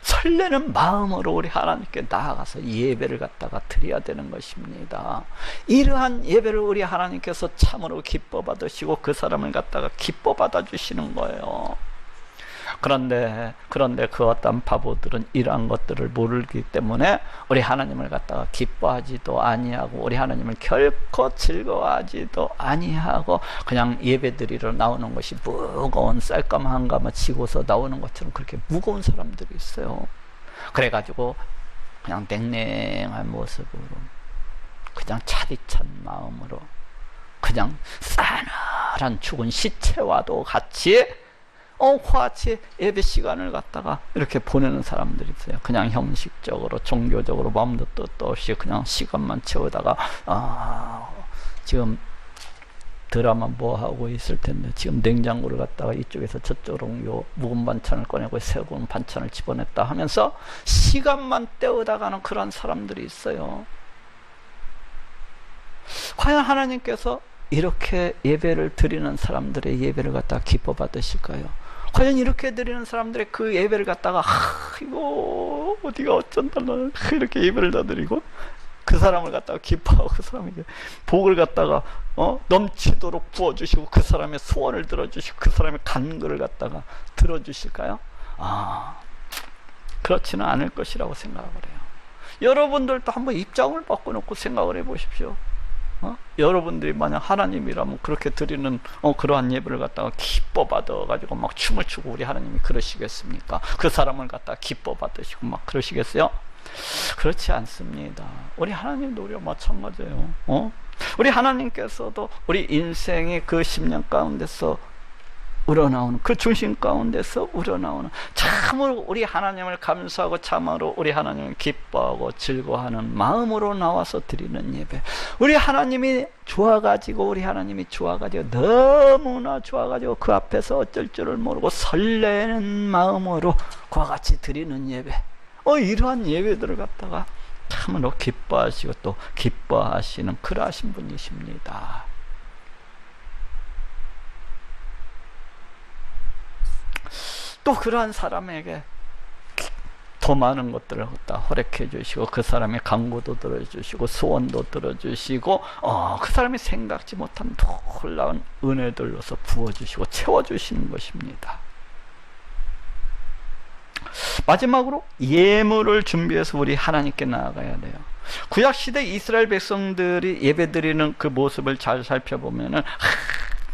A: 설레는 마음으로 우리 하나님께 나아가서 예배를 갖다가 드려야 되는 것입니다. 이러한 예배를 우리 하나님께서 참으로 기뻐 받으시고 그 사람을 갖다가 기뻐 받아 주시는 거예요. 그런데 그 어떤 바보들은 이러한 것들을 모르기 때문에 우리 하나님을 갖다가 기뻐하지도 아니하고 우리 하나님을 결코 즐거워하지도 아니하고 그냥 예배드리러 나오는 것이 무거운 쌀감 한 감을 지고서 나오는 것처럼 그렇게 무거운 사람들이 있어요. 그래가지고 그냥 냉랭한 모습으로 그냥 차디찬 마음으로 그냥 싸늘한 죽은 시체와도 같이 같이 예배 시간을 갖다가 이렇게 보내는 사람들이 있어요. 그냥 형식적으로 종교적으로 마음도 뜻도 없이 그냥 시간만 채우다가 지금 드라마 뭐 하고 있을 텐데 지금 냉장고를 갖다가 이쪽에서 저쪽으로 요 묵은 반찬을 꺼내고 새로운 반찬을 집어냈다 하면서 시간만 때우다가는 그런 사람들이 있어요. 과연 하나님께서 이렇게 예배를 드리는 사람들의 예배를 갖다가 기뻐 받으실까요? 과연 이렇게 드리는 사람들의 그 예배를 갖다가 이거 어디가 어쩐달라 이렇게 예배를 다 드리고 그 사람을 갖다가 기뻐하고 그 사람에게 복을 갖다가 넘치도록 부어주시고 그 사람의 소원을 들어주시고 그 사람의 간구를 갖다가 들어주실까요? 그렇지는 않을 것이라고 생각을 해요. 여러분들도 한번 입장을 바꿔놓고 생각을 해보십시오. 여러분들이 만약 하나님이라면 그렇게 드리는 그러한 예배를 갖다가 기뻐 받아가지고 막 춤을 추고 우리 하나님이 그러시겠습니까? 그 사람을 갖다가 기뻐 받으시고 막 그러시겠어요? 그렇지 않습니다. 우리 하나님도 우리와 마찬가지예요. 우리 하나님께서도 우리 인생의 그 10년 가운데서 우러나오는 그 중심 가운데서 우러나오는 참으로 우리 하나님을 감사하고 참으로 우리 하나님을 기뻐하고 즐거워하는 마음으로 나와서 드리는 예배. 우리 하나님이 좋아가지고 너무나 좋아가지고 그 앞에서 어쩔 줄을 모르고 설레는 마음으로 그와 같이 드리는 예배. 이러한 예배들을 갖다가 참으로 기뻐하시고 또 기뻐하시는 그러하신 분이십니다. 또 그러한 사람에게 더 많은 것들을 갖다 허락해 주시고 그 사람의 간구도 들어주시고 소원도 들어주시고 그 사람이 생각지 못한 놀라운 은혜들로서 부어주시고 채워주시는 것입니다. 마지막으로 예물을 준비해서 우리 하나님께 나아가야 돼요. 구약시대 이스라엘 백성들이 예배드리는 그 모습을 잘 살펴보면은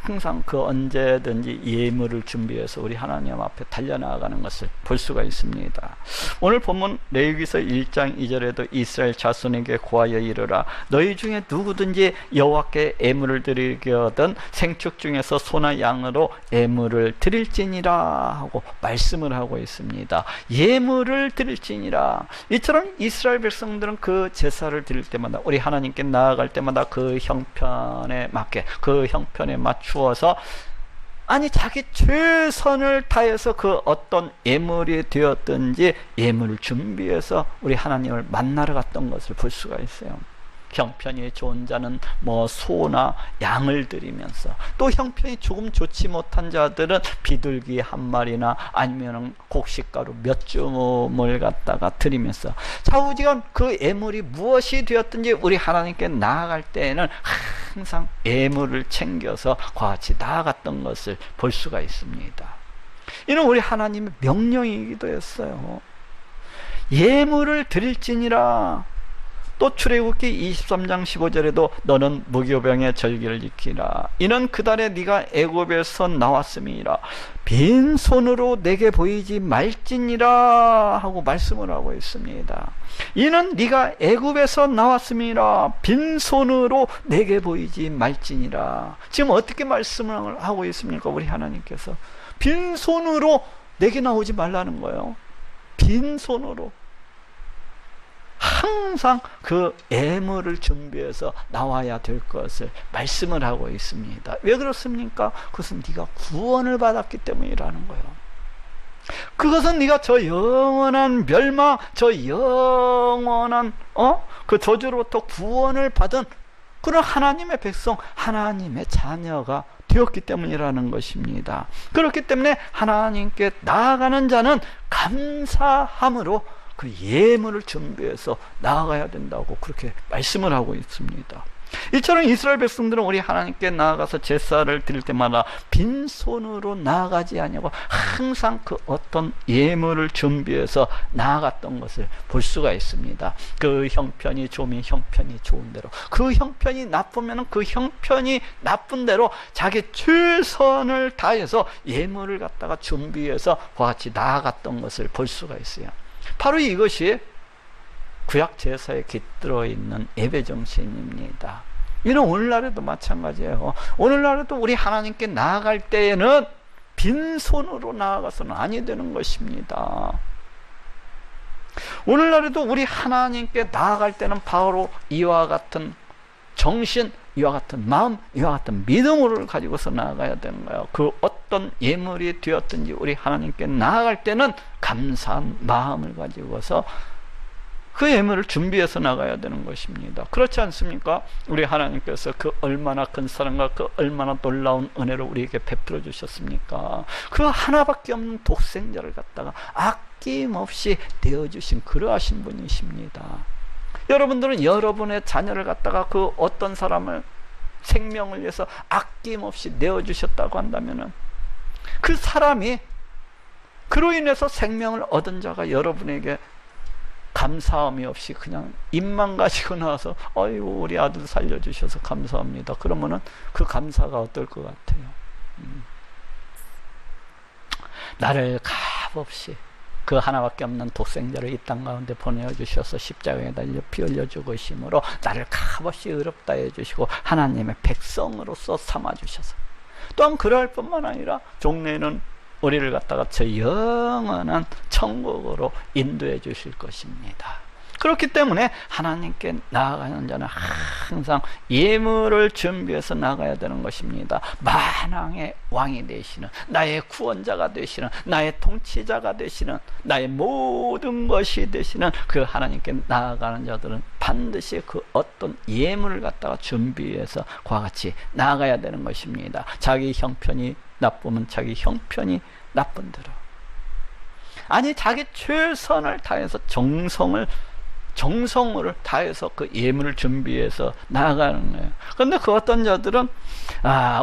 A: 항상 그 언제든지 예물을 준비해서 우리 하나님 앞에 달려나가는 것을 볼 수가 있습니다. 오늘 본문 레위기서 1장 2절에도 이스라엘 자손에게 고하여 이르라 너희 중에 누구든지 여호와께 예물을 드리거든 생축 중에서 소나 양으로 예물을 드릴지니라 하고 말씀을 하고 있습니다. 예물을 드릴지니라. 이처럼 이스라엘 백성들은 그 제사를 드릴 때마다 우리 하나님께 나아갈 때마다 그 형편에 맞게 그 형편에 맞추어서 아니 자기 최선을 다해서 그 어떤 예물이 되었든지 예물을 준비해서 우리 하나님을 만나러 갔던 것을 볼 수가 있어요. 형편이 좋은 자는 뭐 소나 양을 드리면서 또 형편이 조금 좋지 못한 자들은 비둘기 한 마리나 아니면 곡식가루 몇 줌을 갖다가 드리면서 좌우지간 그 예물이 무엇이 되었든지 우리 하나님께 나아갈 때에는 항상 예물을 챙겨서 그와 같이 나아갔던 것을 볼 수가 있습니다. 이는 우리 하나님의 명령이기도 했어요. 예물을 드릴지니라. 또 출애굽기 23장 15절에도 너는 무교병의 절기를 지키라. 이는 그달에 네가 애굽에서 나왔음이라. 빈손으로 내게 보이지 말지니라 하고 말씀을 하고 있습니다. 이는 네가 애굽에서 나왔음이라. 빈손으로 내게 보이지 말지니라. 지금 어떻게 말씀을 하고 있습니까? 우리 하나님께서 빈손으로 내게 나오지 말라는 거예요. 빈손으로. 항상 그 예물을 준비해서 나와야 될 것을 말씀을 하고 있습니다. 왜 그렇습니까? 그것은 네가 구원을 받았기 때문이라는 거예요. 그것은 네가 저 영원한 멸망, 저 영원한 그 저주로부터 구원을 받은 그런 하나님의 백성, 하나님의 자녀가 되었기 때문이라는 것입니다. 그렇기 때문에 하나님께 나아가는 자는 감사함으로 그 예물을 준비해서 나아가야 된다고 그렇게 말씀을 하고 있습니다. 이처럼 이스라엘 백성들은 우리 하나님께 나아가서 제사를 드릴 때마다 빈손으로 나아가지 아니하고 항상 그 어떤 예물을 준비해서 나아갔던 것을 볼 수가 있습니다. 그 형편이 좋으면 형편이 좋은 대로, 그 형편이 나쁘면 그 형편이 나쁜 대로 자기 최선을 다해서 예물을 갖다가 준비해서 그와 같이 나아갔던 것을 볼 수가 있어요. 바로 이것이 구약 제사에 깃들어 있는 예배 정신입니다. 이는 오늘날에도 마찬가지예요. 오늘날에도 우리 하나님께 나아갈 때에는 빈손으로 나아가서는 아니 되는 것입니다. 오늘날에도 우리 하나님께 나아갈 때는 바로 이와 같은 정신, 이와 같은 마음, 이와 같은 믿음을 가지고서 나아가야 되는 거예요. 그 어떤 예물이 되었든지 우리 하나님께 나아갈 때는 감사한 마음을 가지고서 그 예물을 준비해서 나가야 되는 것입니다. 그렇지 않습니까? 우리 하나님께서 그 얼마나 큰 사랑과 그 얼마나 놀라운 은혜를 우리에게 베풀어 주셨습니까? 그 하나밖에 없는 독생자를 갖다가 아낌없이 내어주신 그러하신 분이십니다. 여러분들은 여러분의 자녀를 갖다가 그 어떤 사람을 생명을 위해서 아낌없이 내어주셨다고 한다면 그 사람이 그로 인해서 생명을 얻은 자가 여러분에게 감사함이 없이 그냥 입만 가지고 나와서 어이구 우리 아들 살려주셔서 감사합니다. 그러면은 그 감사가 어떨 것 같아요? 나를 값없이 그 하나밖에 없는 독생자를 이 땅 가운데 보내주셔서 십자가에 달려 피 흘려 죽으심으로 나를 값없이 의롭다 해주시고 하나님의 백성으로서 삼아주셔서 또한 그럴 뿐만 아니라 종래에는 우리를 갖다가 저 영원한 천국으로 인도해 주실 것입니다. 그렇기 때문에 하나님께 나아가는 자는 항상 예물을 준비해서 나가야 되는 것입니다. 만왕의 왕이 되시는, 나의 구원자가 되시는, 나의 통치자가 되시는, 나의 모든 것이 되시는 그 하나님께 나아가는 자들은 반드시 그 어떤 예물을 갖다가 준비해서 그와 같이 나아가야 되는 것입니다. 자기 형편이 나쁘면 자기 형편이 나쁜 대로, 아니 자기 최선을 다해서 정성을 다해서 그 예물을 준비해서 나아가는 거예요. 그런데 그 어떤 자들은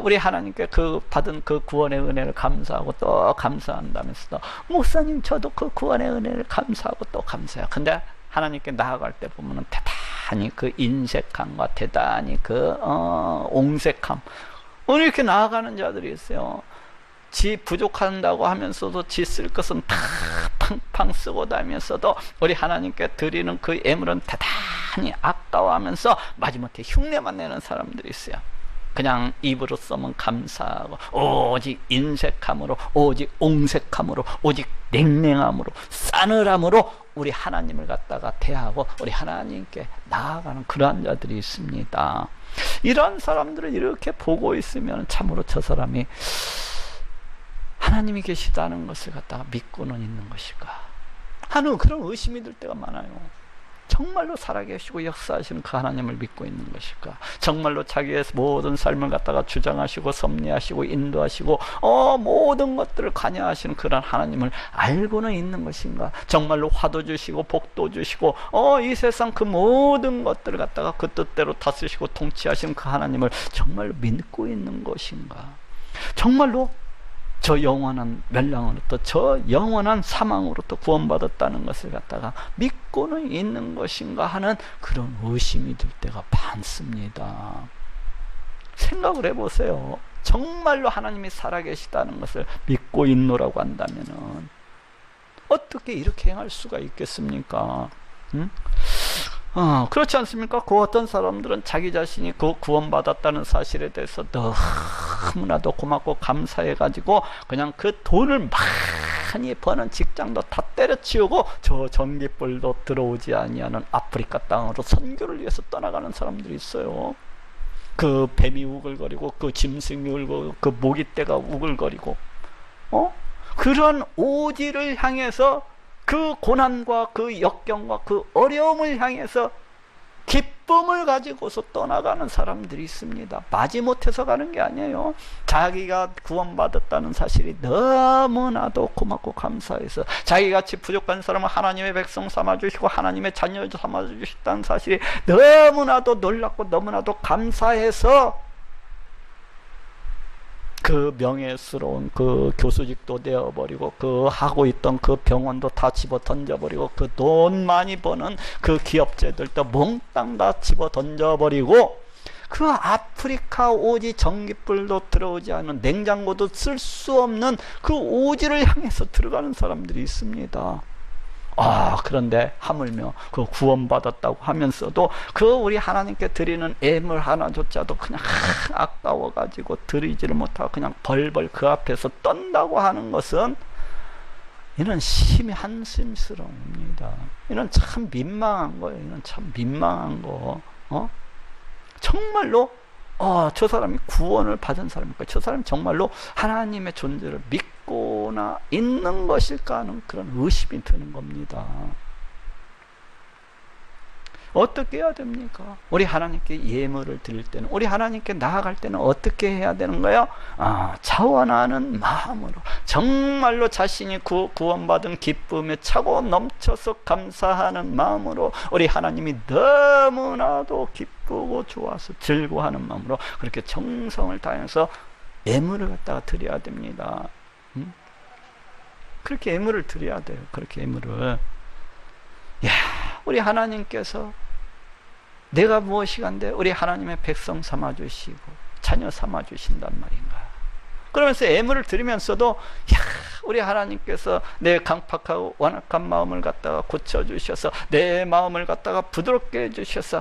A: 우리 하나님께 그 받은 그 구원의 은혜를 감사하고 또 감사한다면서 목사님 저도 그 구원의 은혜를 감사하고 또 감사해요. 근데 하나님께 나아갈 때 보면은 대단히 그 인색함과 대단히 그 옹색함 이렇게 나아가는 자들이 있어요. 지 부족한다고 하면서도 지 쓸 것은 다 팡팡 쓰고 다니면서도 우리 하나님께 드리는 그 예물은 대단히 아까워하면서 마지못해 흉내만 내는 사람들이 있어요. 그냥 입으로 써면 감사하고 오직 인색함으로, 오직 옹색함으로, 오직 냉랭함으로, 싸늘함으로 우리 하나님을 갖다가 대하고 우리 하나님께 나아가는 그러한 자들이 있습니다. 이런 사람들을 이렇게 보고 있으면 참으로 저 사람이 하나님이 계시다는 것을 갖다가 믿고는 있는 것일까 하는 그런 의심이 들 때가 많아요. 정말로 살아계시고 역사하시는 그 하나님을 믿고 있는 것일까? 정말로 자기의 모든 삶을 갖다가 주장하시고 섭리하시고 인도하시고 모든 것들을 관여하시는 그런 하나님을 알고는 있는 것인가? 정말로 화도 주시고 복도 주시고 이 세상 그 모든 것들을 갖다가 그 뜻대로 다스리시고 통치하시는 그 하나님을 정말로 믿고 있는 것인가? 정말로 저 영원한 멸망으로부터 저 영원한 사망으로부터 구원받았다는 것을 갖다가 믿고는 있는 것인가 하는 그런 의심이 들 때가 많습니다. 생각을 해보세요. 정말로 하나님이 살아계시다는 것을 믿고 있노라고 한다면은 어떻게 이렇게 행할 수가 있겠습니까? 응? 그렇지 않습니까? 그 어떤 사람들은 자기 자신이 그 구원받았다는 사실에 대해서 너무나도 고맙고 감사해가지고 그냥 그 돈을 많이 버는 직장도 다 때려치우고 저 전깃불도 들어오지 아니하는 아프리카 땅으로 선교를 위해서 떠나가는 사람들이 있어요. 그 뱀이 우글거리고 그 짐승이 울고 그 모기떼가 우글거리고 그런 오지를 향해서 그 고난과 그 역경과 그 어려움을 향해서 기쁨을 가지고서 떠나가는 사람들이 있습니다. 마지못해서 가는 게 아니에요. 자기가 구원받았다는 사실이 너무나도 고맙고 감사해서 자기같이 부족한 사람을 하나님의 백성 삼아주시고 하나님의 자녀 삼아주셨다는 사실이 너무나도 놀랍고 너무나도 감사해서 그 명예스러운 그 교수직도 내어버리고 그 하고 있던 그 병원도 다 집어 던져버리고 그 돈 많이 버는 그 기업체들도 몽땅 다 집어 던져버리고 그 아프리카 오지 전깃불도 들어오지 않은 냉장고도 쓸 수 없는 그 오지를 향해서 들어가는 사람들이 있습니다. 그런데 하물며 그 구원받았다고 하면서도 그 우리 하나님께 드리는 예물 하나조차도 그냥 아까워가지고 드리지를 못하고 그냥 벌벌 그 앞에서 떤다고 하는 것은 이는 심히 한심스러웁니다. 이는 참 민망한 거예요. 이는 참 민망한 거. 정말로 저 사람이 구원을 받은 사람일까? 저 사람이 정말로 하나님의 존재를 믿고나 있는 것일까 하는 그런 의심이 드는 겁니다. 어떻게 해야 됩니까? 우리 하나님께 예물을 드릴 때는, 우리 하나님께 나아갈 때는 어떻게 해야 되는 거예요? 자원하는 마음으로 정말로 자신이 구원받은 기쁨에 차고 넘쳐서 감사하는 마음으로 우리 하나님이 너무나도 기쁘고 좋아서 즐거워하는 마음으로 그렇게 정성을 다해서 예물을 갖다가 드려야 됩니다. 그렇게 예물을 드려야 돼요. 그렇게 예물을. 우리 하나님께서 내가 무엇이간데 우리 하나님의 백성 삼아주시고 자녀 삼아주신단 말인가. 그러면서 예물을 드리면서도 우리 하나님께서 내 강팍하고 완악한 마음을 갖다가 고쳐주셔서 내 마음을 갖다가 부드럽게 해주셔서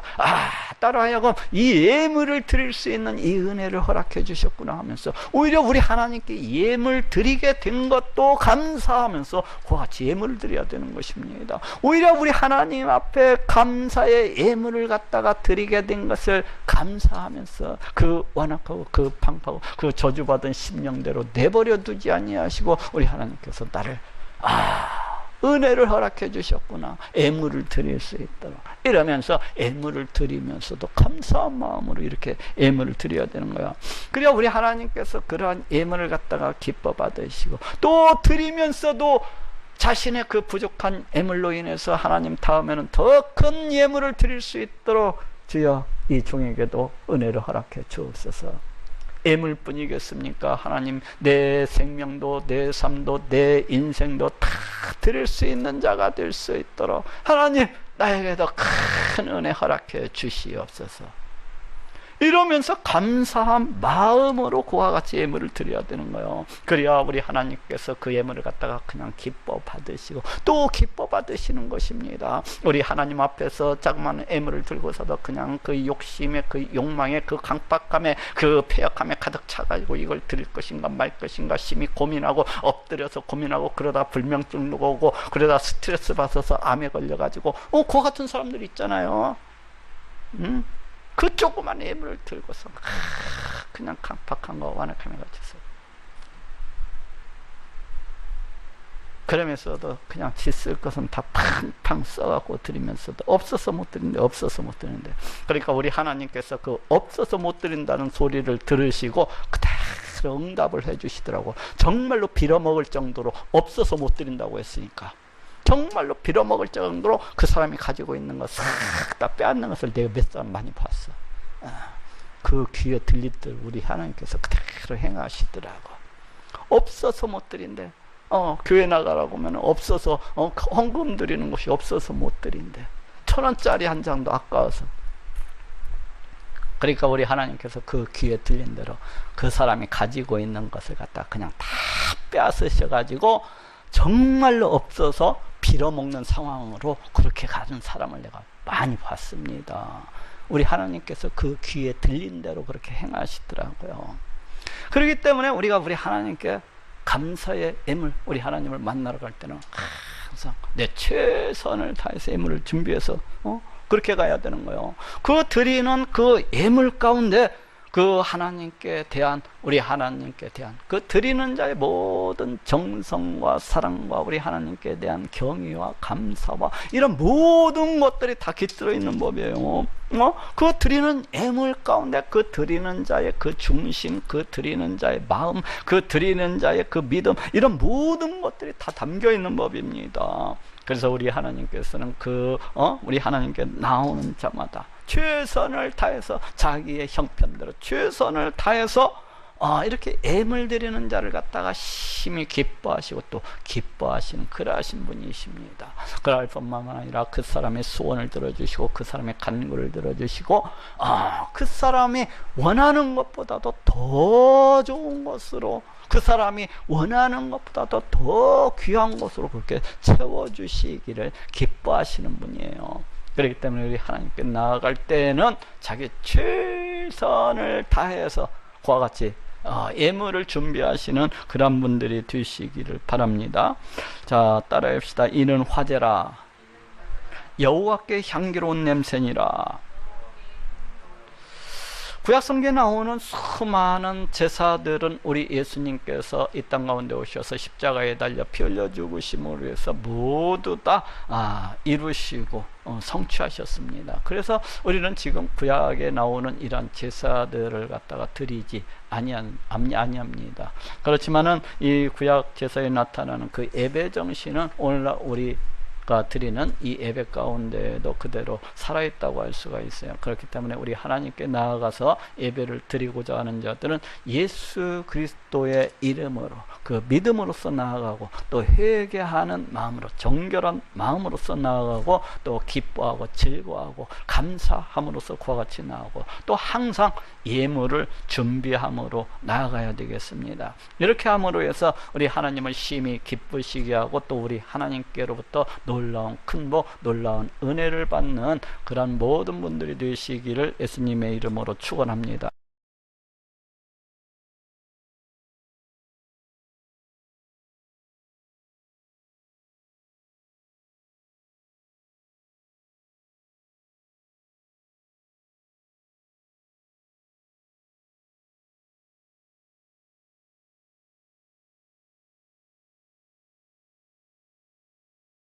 A: 따로 하여금 이 예물을 드릴 수 있는 이 은혜를 허락해 주셨구나 하면서 오히려 우리 하나님께 예물 드리게 된 것도 감사하면서 그와 같이 예물을 드려야 되는 것입니다. 오히려 우리 하나님 앞에 감사의 예물을 갖다가 드리게 된 것을 감사하면서 그 완악하고 그 방파고 그 저주받은 심령대로 내버려 두지 아니하시고 우리 하나님께서 나를 은혜를 허락해 주셨구나, 예물을 드릴 수 있도록 이러면서 예물을 드리면서도 감사한 마음으로 이렇게 예물을 드려야 되는 거야. 그래야 우리 하나님께서 그러한 예물을 갖다가 기뻐 받으시고 또 드리면서도 자신의 그 부족한 예물로 인해서 하나님 다음에는 더 큰 예물을 드릴 수 있도록 주여 이 종에게도 은혜를 허락해 주옵소서. 예물뿐이겠습니까? 하나님, 내 생명도 내 삶도 내 인생도 다 드릴 수 있는 자가 될 수 있도록 하나님 나에게도 큰 은혜 허락해 주시옵소서. 이러면서 감사한 마음으로 그와 같이 예물을 드려야 되는 거예요. 그래야 우리 하나님께서 그 예물을 갖다가 그냥 기뻐 받으시고 또 기뻐 받으시는 것입니다. 우리 하나님 앞에서 자그마한 예물을 들고서도 그냥 그 욕심에, 그 욕망에, 그 강박감에, 그 패역함에 가득 차가지고 이걸 드릴 것인가 말 것인가 심히 고민하고 엎드려서 고민하고 그러다 불면증도 오고 그러다 스트레스 받아서 암에 걸려가지고 그와 같은 사람들 있잖아요. 그 조그만 예물을 들고서 그냥 강팍한 거 완악함에 갇혀서 그러면서도 그냥 지 쓸 것은 다 팡팡 써갖고 드리면서도 없어서 못 드리는데 없어서 못 드리는데, 그러니까 우리 하나님께서 그 없어서 못 드린다는 소리를 들으시고 그대로 응답을 해주시더라고. 정말로 빌어먹을 정도로 없어서 못 드린다고 했으니까 정말로 빌어먹을 정도로 그 사람이 가지고 있는 거 싹 다 빼앗는 것을 내가 몇 사람 많이 봤어. 그 귀에 들리듯 우리 하나님께서 그대로 행하시더라고. 없어서 못 드린대. 교회 나가라고 하면 없어서 헌금 드리는 곳이 없어서 못 드린대. 1,000원짜리 한 장도 아까워서. 그러니까 우리 하나님께서 그 귀에 들린 대로 그 사람이 가지고 있는 것을 갖다 그냥 다 빼앗으셔가지고 정말로 없어서 빌어먹는 상황으로 그렇게 가는 사람을 내가 많이 봤습니다. 우리 하나님께서 그 귀에 들린 대로 그렇게 행하시더라고요. 그렇기 때문에 우리가 우리 하나님께 감사의 예물, 우리 하나님을 만나러 갈 때는 항상 내 최선을 다해서 예물을 준비해서 그렇게 가야 되는 거예요. 그 드리는 그 예물 가운데 그 하나님께 대한, 우리 하나님께 대한 그 드리는 자의 모든 정성과 사랑과 우리 하나님께 대한 경의와 감사와 이런 모든 것들이 다 깃들어 있는 법이에요. 그 드리는 예물 가운데 그 드리는 자의 그 중심, 그 드리는 자의 마음, 그 드리는 자의 그 믿음, 이런 모든 것들이 다 담겨 있는 법입니다. 그래서 우리 하나님께서는 우리 하나님께 나오는 자마다 최선을 다해서 자기의 형편대로 최선을 다해서 이렇게 예물 드리는 자를 갖다가 심히 기뻐하시고 또 기뻐하시는 그러하신 분이십니다. 그럴 뿐만 아니라 그 사람의 소원을 들어주시고 그 사람의 간구를 들어주시고 그 사람이 원하는 것보다도 더 좋은 것으로, 그 사람이 원하는 것보다도 더 귀한 것으로 그렇게 채워주시기를 기뻐하시는 분이에요. 그렇기 때문에 우리 하나님께 나아갈 때는 자기 최선을 다해서 그와 같이 예물을 준비하시는 그런 분들이 되시기를 바랍니다. 자, 따라합시다. 이는 화제라, 여호와께 향기로운 냄새니라. 구약성경에 나오는 수많은 제사들은 우리 예수님께서 이 땅 가운데 오셔서 십자가에 달려 피 흘려 죽으심으로 해서 모두 다 이루시고 성취하셨습니다. 그래서 우리는 지금 구약에 나오는 이러한 제사들을 갖다가 드리지 아니합니다. 그렇지만은 이 구약 제사에 나타나는 그 예배 정신은 오늘날 우리가 드리는 이 예배 가운데도 그대로 살아있다고 할 수가 있어요. 그렇기 때문에 우리 하나님께 나아가서 예배를 드리고자 하는 자들은 예수 그리스도의 이름으로 그 믿음으로써 나아가고 또 회개하는 마음으로, 정결한 마음으로써 나아가고 또 기뻐하고 즐거워하고 감사함으로써 그와 같이 나아가고 또 항상 예물을 준비함으로 나아가야 되겠습니다. 이렇게 함으로 해서 우리 하나님을 심히 기쁘시게 하고 또 우리 하나님께로부터 놀라운 큰 복, 놀라운 은혜를 받는 그런 모든 분들이 되시기를 예수님의 이름으로 축원합니다.